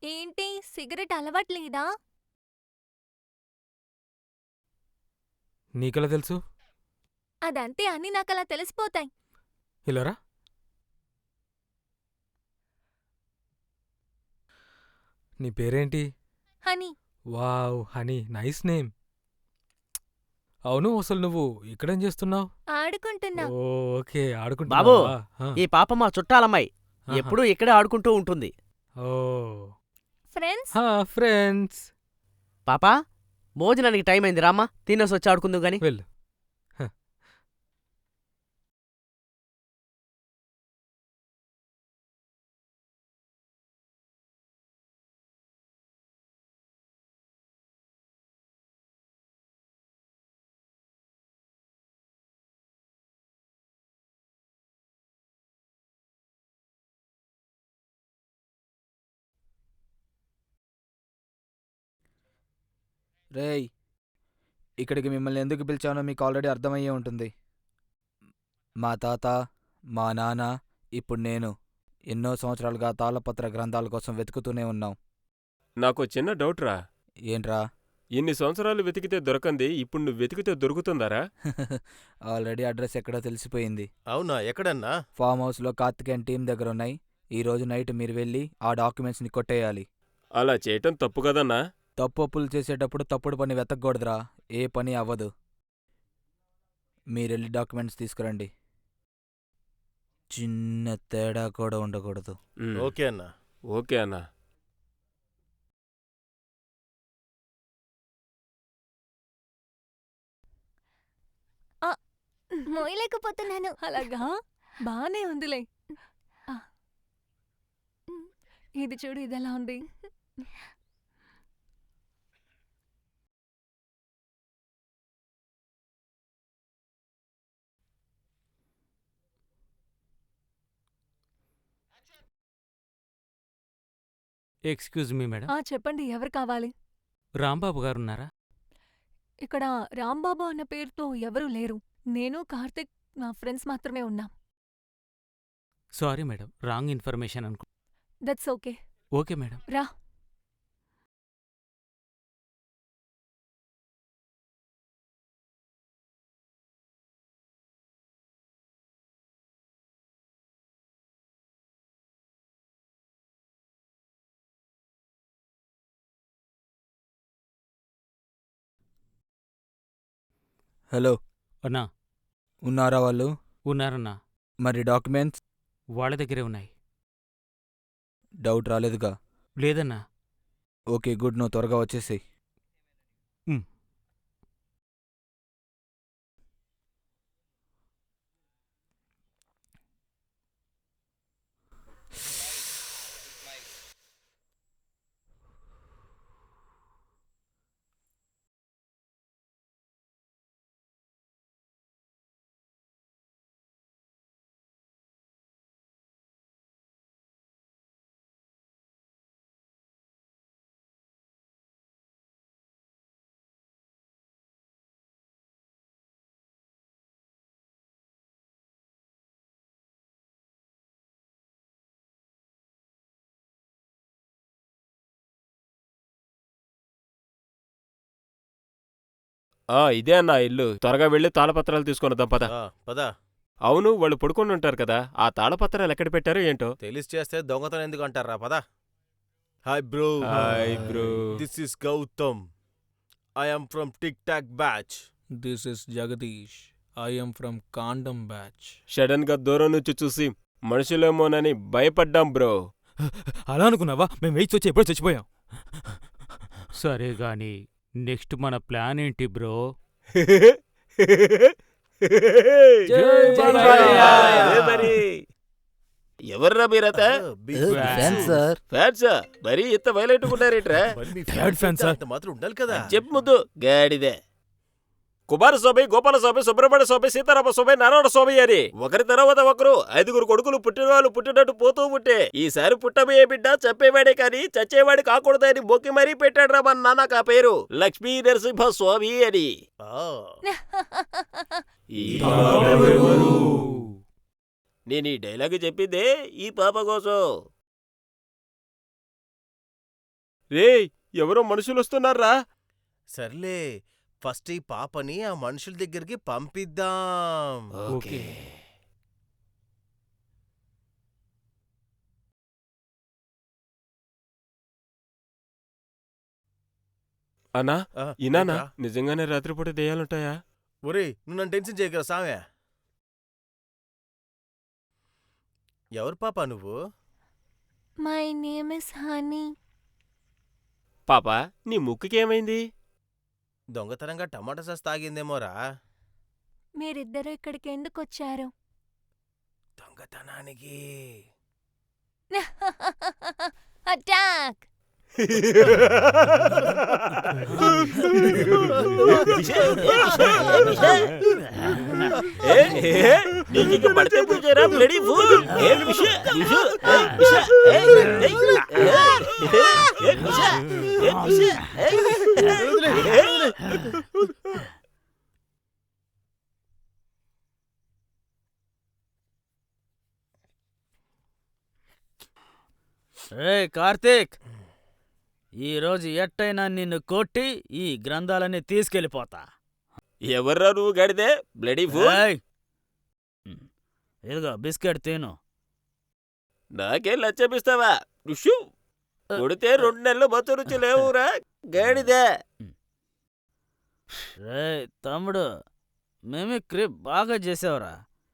ఏంటి సిగరెట్ అలవాట్లేదా? నీకెలా తెలుసు? అదంతే అని నాకలా తెలిసిపోతాయి. ఇలారా. నీ పేరేంటి? Honey. Wow! Honey, nice name. అవును, అసలు నువ్వు ఇక్కడేం చేస్తున్నావు? ఆడుకుంటున్నా. ఓకే, బాబూ, ఆడుకుంటున్నావా? ఈ పాప మా చుట్టాలమ్మాయి. ఆహా. ఎప్పుడూ ఇక్కడే ఆడుకుంటూ ఉంటుంది. ఓ ఫ్రెండ్స్. ఫ్రెండ్స్. పాపా, భోజనానికి టైం అయింది, రామ్మా తినేసి వచ్చి ఆడుకుందువు గాని. వెళ్ళు. హ. రేయ్, ఇక్కడికి మిమ్మల్ని ఎందుకు పిలిచానో మీకు ఆల్రెడీ అర్థమయ్యే ఉంటుంది. మా తాత, మా నాన్న, ఇప్పుడు నేను ఎన్నో సంవత్సరాలుగా తాళపత్ర గ్రంథాల కోసం వెతుకుతూనే ఉన్నాం. నాకో చిన్న డౌట్ రా. ఏంట్రా? ఇన్ని సంవత్సరాలు వెతికితే దొరకంది ఇప్పుడు నువ్వు వెతికితే దొరుకుతుందారా? ఆల్రెడీ అడ్రస్ ఎక్కడో తెలిసిపోయింది. అవునా? ఎక్కడన్నా? ఫామ్ హౌస్లో కార్తికేయన్ టీం దగ్గర ఉన్నాయి. ఈరోజు నైట్ మీరు వెళ్ళి ఆ డాక్యుమెంట్స్ని కొట్టేయాలి. అలా చేయటం తప్పు కదన్నా. తప్పులు చేసేటప్పుడు తప్పుడు పని వెతకూడదురా. ఏ పని అవ్వదు. మీరెళ్ళి డాక్యుమెంట్స్ తీసుకురండి. చిన్న తేడా కూడా ఉండకూడదు. ఓకే అన్నా. ఓకే అన్నా. మోయలేకపోతున్నాను. అలాగా బానే ఉందిలే. ఆ, ఇది చూడు ఇదెలా ఉంది. Excuse me madam. చెప్పండి, ఎవరు కావాలి? రాంబాబు గారున్నారా? ఇక్కడ రాంబాబు అన్న పేరుతో ఎవరూ లేరు. నేను కార్తిక్ నా ఫ్రెండ్స్ మాత్రమే ఉన్నాం. సారీ మేడం, రాంగ్ ఇన్ఫర్మేషన్ అనుకో. That's okay. Okay madam. రా. హలో, అన్నా, ఉన్నారా వాళ్ళు? ఉన్నారన్నా. మరి డాక్యుమెంట్స్? వాళ్ళ దగ్గరే ఉన్నాయి. డౌట్ రాలేదుగా? లేదన్నా. Okay, good. నువ్వు త్వరగా వచ్చేసేయ్. ఉమ్. ఇదే అన్నా ఇల్లు. త్వరగా వెళ్ళి తాళపత్రాలు తీసుకొనిద్దాం పద. పదా. అవును, వాళ్ళు పడుకొని ఉంటారు కదా, ఆ తాళపత్రాలు ఎక్కడ పెట్టారో ఏంటో. తెలిసి చేస్తే దొంగతనం ఎందుకు అంటారా? పదా. Hi bro. Hi bro. This is Gautam. I am from TikTok batch. This is Jagadish. I'm from కాండం బ్యాచ్. సడన్ గా దూరం నుంచి చూసి మనుషులేమోనని భయపడ్డాం బ్రో. అలా అనుకున్నావా? మేము వెయిట్ వచ్చి ఎప్పుడో చచ్చిపోయాం. సరే గాని నెక్స్ట్ మన ప్లాన్ ఏంటి బ్రో? ఎవర్రా మీరత? ఫ్యాన్సా? మరీ ఇంత వైలెంట్ ఉన్నారేట్రా? మాత్రం ఉండాలి కదా. చెప్పు ముద్దు గాడిదే. కుమారస్వామి, గోపాలస్వామి, సుబ్రహ్మణ్య స్వామి, సీతారామ స్వామి, నారాయణ స్వామి అని ఒకరి తర్వాత ఒకరు 5 కొడుకులు పుట్టినవాళ్ళు పుట్టినట్టు పోతూ ఉంటే ఈసారి పుట్టబోయే బిడ్డ చంపేవాడే కాని చచ్చేవాడి కాకూడదని మొక్కి మరీ పెట్టాడు రా మన నాన్నకు ఆ పేరు లక్ష్మీ నరసింహ స్వామి అని. నేను ఈ డైలాగ్ చెప్పిందే ఈ పాప కోసం. రేయ్ ఎవరో మనుషులొస్తున్నారా? సర్లే ఫస్ట్ ఈ పాపని ఆ మనుషుల దగ్గరికి పంపిద్దాం. ఓకే. అన్నా ఆ, ఇనానా ఏంట్రా? నిజంగానే రాత్రిపూట దెయ్యాలుంటాయా? ఒరేయ్ నువ్వు నన్ను టెన్షన్ చేయగల సామె. ఎవరు పాపా నువ్వు? My name is honey. పాపా నీ ముక్కుకేమైంది? దొంగతనంగా టమాటా సాస్ తాగిందేమోరా. మీరిద్దరూ ఇక్కడికి ఎందుకొచ్చారు? దొంగతనానికి. అటాక్! నీకు పడితే పూజారా బ్లడీ ఫూల్. రే కార్తీక్, ఈరోజు ఎట్టయినా నిన్ను కొట్టి ఈ గ్రంథాలన్నీ తీసుకెళ్ళిపోతా. ఎవర్రా నువ్వు గడిదే బ్లడీ ఫూల్? ఏయ్! ఇదిగో బిస్కెట్ తిను. నాకేం లచ్చపిస్తావా? రుషు కొడితే 2 నెలలు మత్తు రుచి లేవురా గాడిదే. రే తమ్ముడు, మిమిక్రీ బాగా చేసావురా.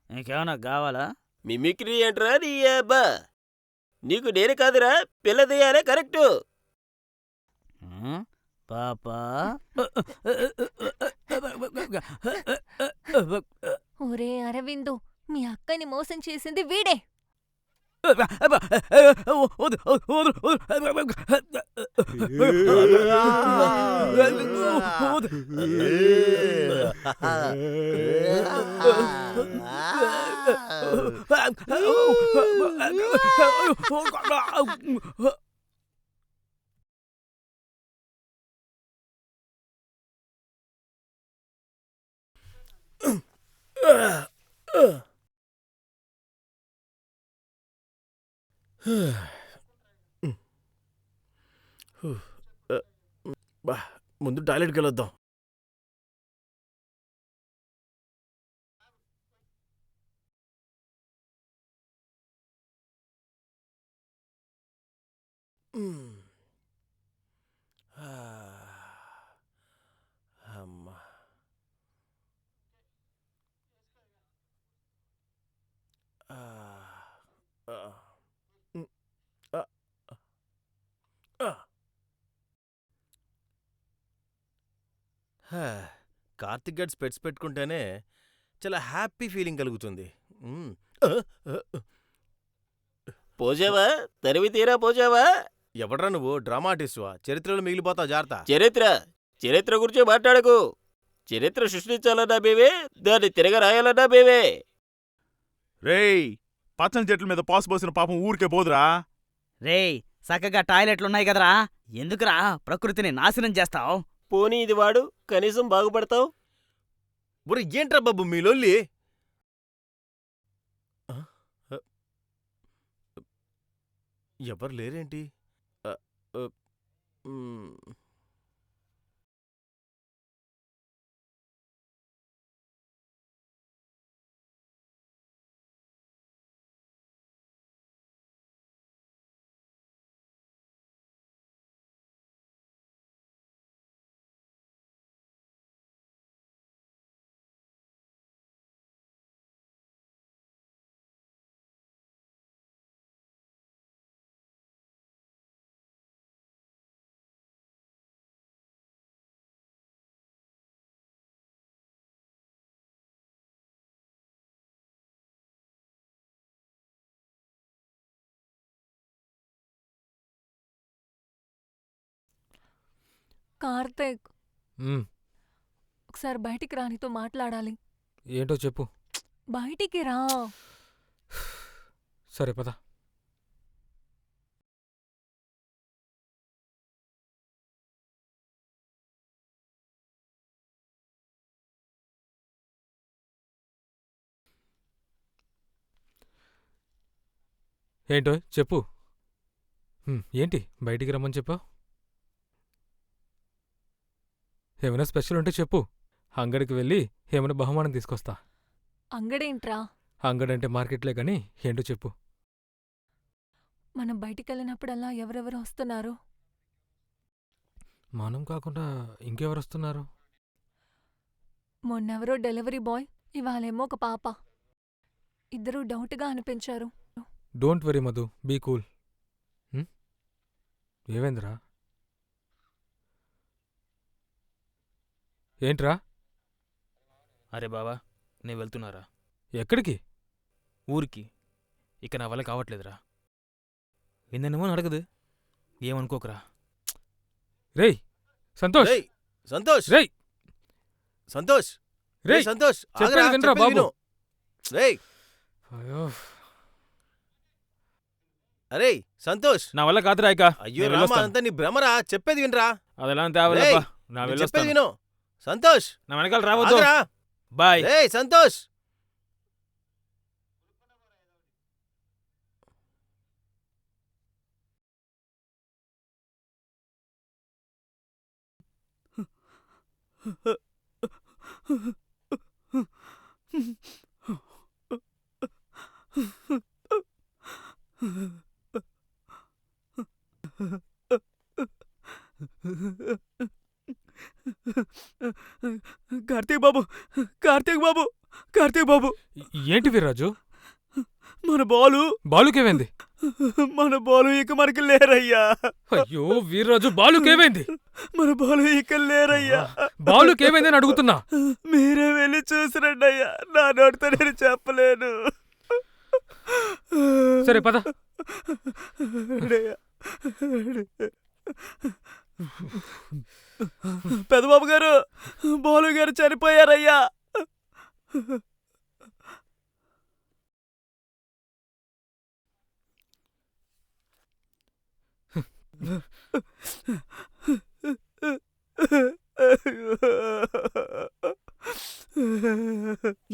ఇంకేమన్నా కావాలా? మిమిక్రీ ఏంట్రా నీ అబ్బా? నీకు నేను కాదురా పిల్ల దెయ్యాలే కరెక్టు. పాపా ఒరే అరవిందు, మీ అక్కని మోసం చేసింది వీడే. ముందు టాయిలెట్కి వెళ్ళొద్దాం. అమ్మా. కార్తిక్ గడ్ స్పెట్స్ పెట్టుకుంటేనే చాలా హ్యాపీ ఫీలింగ్ కలుగుతుంది. పోజావా? తరివి తీరా పోజావా? ఎవడ్రా నువ్వు? డ్రామా ఆర్టిస్టువా? చరిత్రలో మిగిలిపోతావు జాగ్రత్త. చరిత్ర గురించి మాట్లాడకు. చరిత్ర సృష్టించాలన్నా మేమే, దాన్ని తిరగరాయాలన్నా మేమే. రేయ్, పచ్చని చెట్ల మీద పాసు పోసిన పాపం ఊరికే పోదురా. రేయ్, చక్కగా టాయిలెట్లున్నాయి కదరా, ఎందుకురా ప్రకృతిని నాశనం చేస్తావు? పోనీ ఇది వాడు, కనీసం బాగుపడతావు. ఒరే ఏంట్రా బాబు మీ లొల్లి? ఎవరు లేరేంటి? కార్తీక్, మ్మ్, ఒకసారి బయటికి రా, నీతో మాట్లాడాలి. ఏంటో చెప్పు. బయటికి రా. సరే పద. ఏంటో చెప్పు. ఏంటి బయటికి రమ్మని చెప్పావు? ఏమైనా స్పెషల్ ఉంటే చెప్పు. అంగడికి వెళ్ళి ఏమైనా బహుమానం తీసుకొస్తా. అంగడేంట్రా? అంగడంటే మార్కెట్లే గాని ఏంటో చెప్పు. మనం బయటికెళ్ళినప్పుడల్లా ఎవరెవరు వస్తున్నారు? మనం కాకుండా ఇంకెవరొస్తున్నారు? మొన్నెవరో డెలివరీ బాయ్, ఇవాళేమో ఒక పాప. ఇద్దరూ డౌట్గా అనిపించారు. Don't worry Madhu, be cool. ఏమైందిరా? ఏంట్రా? అరే బావా, నేను వెళ్తున్నారా ఎక్కడికి? ఊరికి. ఇక నా వల్ల కావట్లేదురా. ఏందనేమో అడగదు, ఏమనుకోకరా. రేయ్ సంతోష్! రేయ్ సంతోష్ రేయ్! సంతోష్ రేయ్! సంతోష్ చెప్పేది ఆగరా, వినరా చెప్పేది బాబు. విను. రేయ్ అయ్యో, అరే సంతోష్, నా వల్ల కాదురా ఇక. అయ్యో నేను రామా, వెళ్ళొస్తాను. అంతా నీ భ్రమరా, చెప్పేది వినరా. అదెలా తేవాలబ్బా. రేయ్, నా నేను చెప్పేది వెళ్ళొస్తాను. విను. సంతోష్ నా వెనకాల రావద్దు. ఆగరా. బాయ్. రేయ్ సంతోష్. కార్తీక్ బాబు, కార్తీక్ బాబు, కార్తీక్ బాబు, ఏంటి వీర్రాజు? మన బాలు, బాలుకేమైంది? మన బాలు ఇక మనకి లేరయ్యా. అయ్యో వీర్రాజు, బాలుకేమైంది? మన బాలు ఇక లేరయ్యా. బాలుకేమైంది అని అడుగుతున్నా. మీరే వెళ్ళి చూసిరండి అయ్యా, నా నోటితో నేను చెప్పలేను. సరే పద. పెదబాబు గారు, బాలు గారు చనిపోయారయ్యా.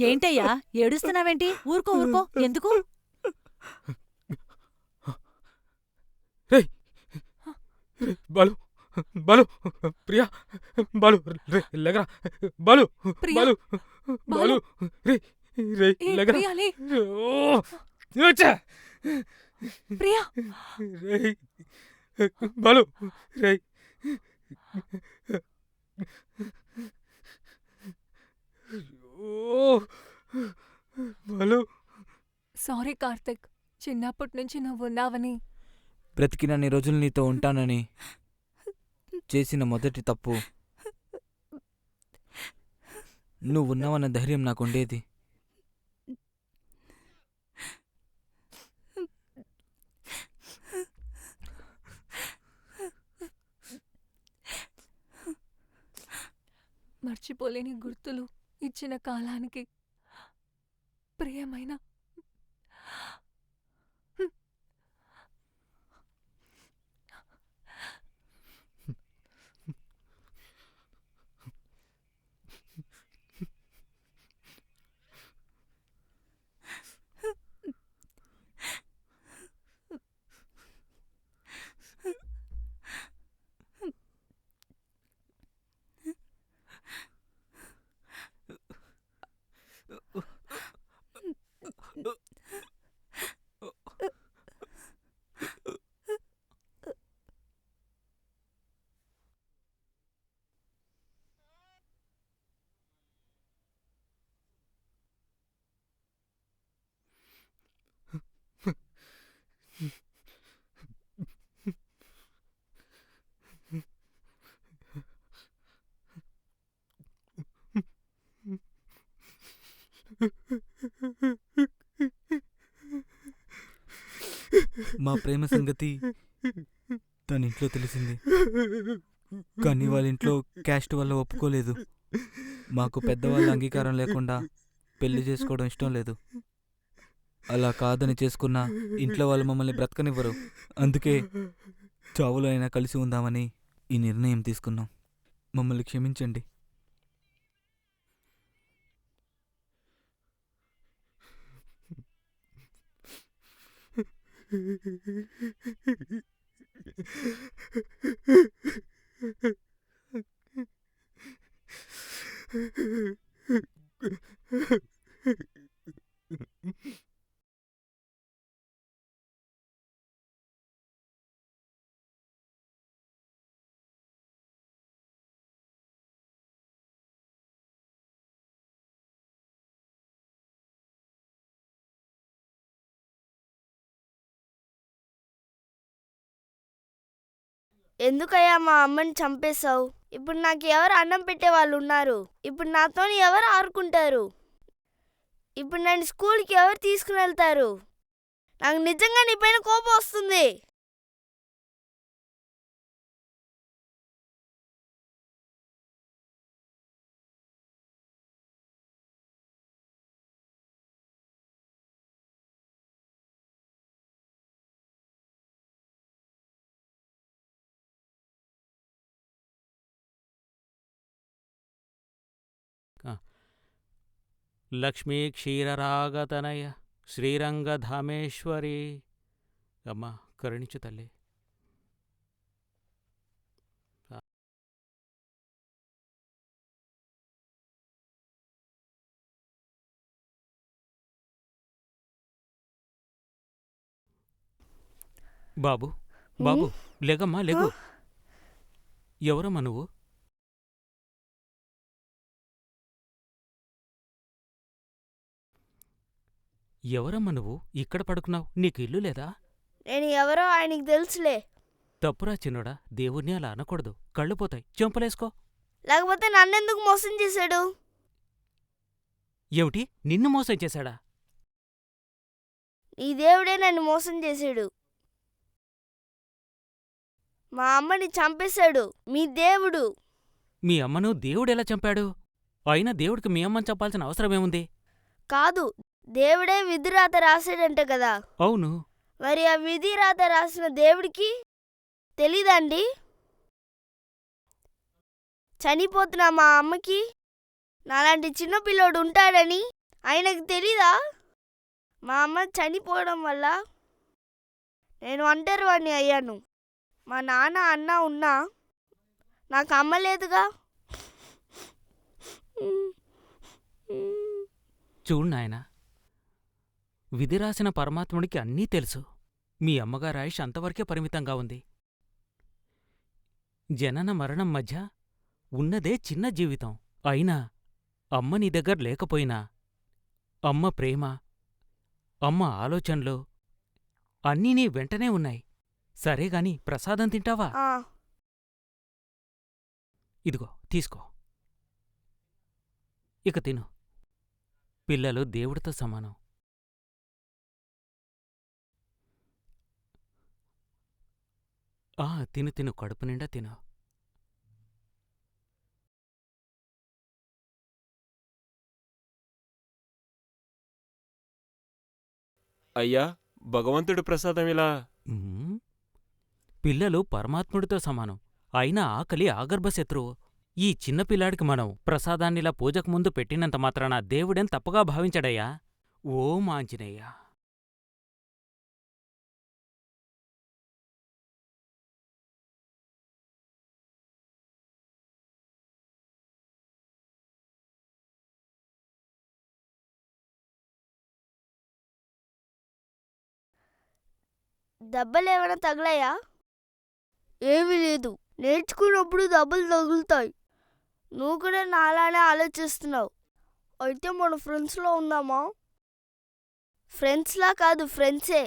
ఏంటయ్యా ఏడుస్తున్నావేంటి? ఊరుకో ఊరుకో, ఎందుకు? రేయ్! బాలు, బాలు, ప్రియా, బాలు, రే లేగరా. బాలు, ప్రియా, బాలు, బాలు, రే రే ఏ లేగరా. ప్రియా, లే. ఓ! వచ్చా. ప్రియా, రేయ్ బాలు, రేయ్. ఓ! బాలు. సారీ కార్తిక్. చిన్నప్పటి నుంచి నువ్వున్నావని. బ్రతికినన్ని రోజులు నీతో ఉంటానని చేసిన మొదటి తప్పు. నువ్వున్నావన్న ధైర్యం నాకుండేది. మర్చిపోలేని గుర్తులు ఇచ్చిన కాలానికి ప్రియమైన మా ప్రేమ సంగతి తన ఇంట్లో తెలిసింది, కానీ వాళ్ళ ఇంట్లో క్యాస్ట్ వల్ల ఒప్పుకోలేదు. మాకు పెద్దవాళ్ళ అంగీకారం లేకుండా పెళ్లి చేసుకోవడం ఇష్టం లేదు. అలా కాదని చేసుకున్నా ఇంట్లో వాళ్ళు మమ్మల్ని బ్రతకనివ్వరు. అందుకే చావులో అయినా కలిసి ఉందామని ఈ నిర్ణయం తీసుకున్నాం. మమ్మల్ని క్షమించండి. ఎందుకయ్యా మా అమ్మని చంపేశావు? ఇప్పుడు నాకు ఎవరు అన్నం పెట్టే వాళ్ళు ఉన్నారు? ఇప్పుడు నాతో ఎవరు ఆడుకుంటారు? ఇప్పుడు నన్ను స్కూల్కి ఎవరు తీసుకుని వెళ్తారు? నాకు నిజంగా నీ పైన కోపం వస్తుంది. లక్ష్మీ క్షీరరాగతనయ శ్రీరంగధామేశ్వరి. అమ్మా కరుణించు తల్లి. బాబు బాబు లేగమ్మా లేగు. ఎవరమ్మా నువ్వు? ఎవరమ్మా నువ్వు? ఇక్కడ పడుకున్నావు? నీకు ఇల్లు లేదా? నేను ఎవరో ఆయనకి తెలుసులే. తప్పురా చిన్నోడా, దేవుణ్ణి అలా అనకూడదు. కళ్ళు పోతాయి. చెంపలేసుకో. లేకపోతే నన్నెందుకు మోసం చేశాడు? ఏమిటి, నిన్ను మోసం చేశాడా? నీ దేవుడే నన్ను మోసం చేశాడు. మా అమ్మని చంపేశాడు మీ దేవుడు. మీ అమ్మను దేవుడెలా చంపాడు? అయినా దేవుడికి మీ అమ్మని చంపాల్సిన అవసరమేముంది? కాదు, దేవుడే విధిరాత రాశాడంట కదా. అవును. మరి ఆ విధిరాత రాసిన దేవుడికి తెలీదండి? చనిపోతున్న మా అమ్మకి నాలాంటి చిన్నపిల్లోడు ఉంటాడని ఆయనకు తెలీదా? మా అమ్మ చనిపోవడం వల్ల నేను ఒంటరివాణ్ణి అయ్యాను. మా నాన్న అన్న ఉన్నా నాకు అమ్మ లేదుగా. చూడు నాయనా, విధి రాసిన పరమాత్ముడికి అన్నీ తెలుసు. మీ అమ్మగారి ఆయుష్ అంతవరకే పరిమితంగా ఉంది. జనన మరణం మధ్య ఉన్నదే చిన్న జీవితం. అయినా అమ్మ నీ దగ్గర లేకపోయినా అమ్మ ప్రేమ, అమ్మ ఆలోచనలు అన్నీ నీ వెంటనే ఉన్నాయి. సరేగాని ప్రసాదం తింటావా? ఇదిగో తీసుకో, ఇక తిను. పిల్లలు దేవుడితో సమానం. తిను తిను, కడుపు నిండా తిను. అయ్యా, భగవంతుడి ప్రసాదం ఇలా. పిల్లలు పరమాత్ముడితో సమానం. అయినా ఆకలి ఆగర్భశత్రువు. ఈ చిన్నపిల్లాడికి మనం ప్రసాదాన్నిలా పూజకు ముందు పెట్టినంత మాత్రాన దేవుడేం తప్పుగా భావించడయ్యా. ఓం ఆంజనేయ. దెబ్బలేమైనా తగలాయా? ఏమీ లేదు. నేర్చుకున్నప్పుడు దెబ్బలు తగులుతాయి. నువ్వు కూడా నాలానే ఆలోచిస్తున్నావు. అయితే మన ఫ్రెండ్స్లో ఉందామా? ఫ్రెండ్స్లా కాదు, ఫ్రెండ్సే.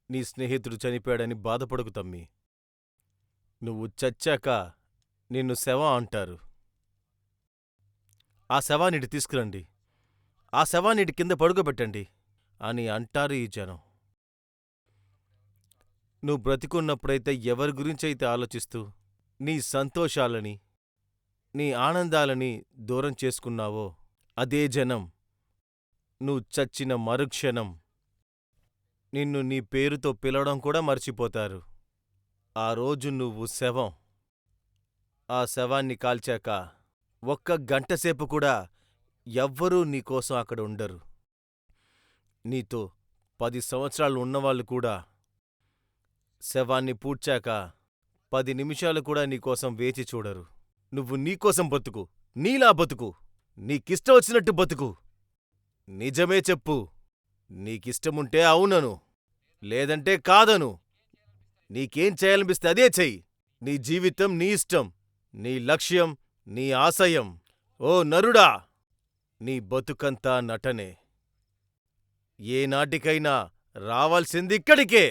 నీ స్నేహితుడు చనిపోయాడని బాధపడకు తమ్మీ. నువ్వు చచ్చాక నిన్ను శవం అంటారు. ఆ శవాన్నిటి తీసుకురండి, ఆ శవాన్నిటి కింద పడుకోబెట్టండి అని అంటారు ఈ జనం. నువ్వు బ్రతికున్నప్పుడైతే ఎవరి గురించైతే ఆలోచిస్తూ నీ సంతోషాలని, నీ ఆనందాలని దూరం చేసుకున్నావో అదే జనం నువ్వు చచ్చిన మరుక్షణం నిన్ను నీ పేరుతో పిలవడం కూడా మర్చిపోతారు. ఆ రోజు నువ్వు శవం. ఆ శవాన్ని కాల్చాక ఒక్క గంటసేపు కూడా ఎవ్వరూ నీకోసం అక్కడ ఉండరు. నీతో 10 సంవత్సరాలు ఉన్నవాళ్ళు కూడా శవాన్ని పూడ్చాక 10 నిమిషాలు కూడా నీకోసం వేచి చూడరు. నువ్వు నీకోసం బతుకు, నీలా బతుకు, నీకిష్టం వచ్చినట్టు బతుకు. నిజమే చెప్పు. నీకిష్టముంటే అవునను, లేదంటే కాదను. నీకేం చేయాలనిపిస్తే అదే చెయ్యి. నీ జీవితం నీ ఇష్టం, నీ లక్ష్యం నీ ఆశయం. ఓ నరుడా, నీ బతుకంతా నటనే. ఏనాటికైనా రావాల్సిందిక్కడికే.